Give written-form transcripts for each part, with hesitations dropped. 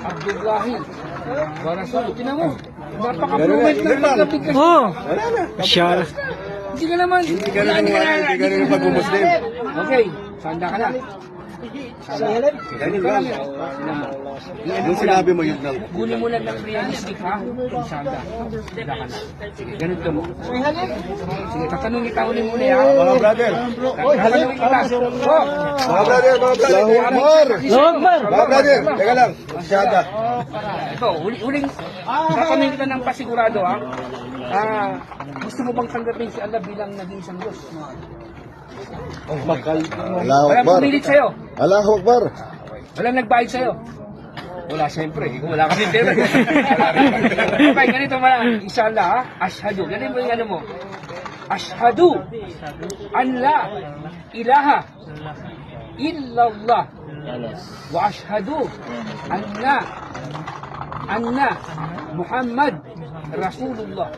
Abdullahi wa Rasuluh. Tingnan mo. Napaka-fluent ng pagbigkas. Oh. Siya. Hindi ka naman. Hindi ka rin pag-Muslim. Okay, sanda ka na. Ganun lang. Yung sinabi mo yun lang. Kunin mo lang ng realistic ha. Sanda. Sanda ka na. Sige, ganun ka mo. Sige, tatanungin kita ulit muli ha. Mga brother. Tatanungin kita. Oh. Mga brother. Mga brother. Teka lang. Masyada. Ito, huling tatanungin kita ng pasigurado ha. Gusto mo bang tanggapin si Allah bilang naging isang Diyos? Allahu Walang Akbar. pumilit sa'yo. Allahu Akbar. Walang nagbayad sa'yo. Wala, siyempre. Ikaw wala kasi pera. Okay, ganito mo lang. Inshallah, ha? Ashhadu. Ganito mo yung ano mo. Ashhadu an la ilaha illallah wa ashhadu anna Muhammad Rasulullah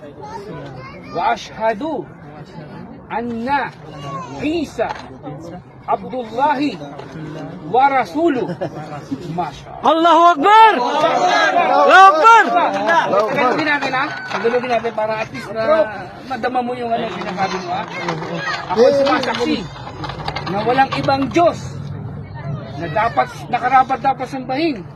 wa ashhadu anna Isa Abdullahi wa Rasuluh. Masya Allahu Akbar! Allahu Akbar! Tagalogin natin ha? Tagalogin natin para at least na madama mo yung ano sinasabi mo ha? Ako sumasaksi na walang ibang Diyos na dapat, nakarapat dapat sambahin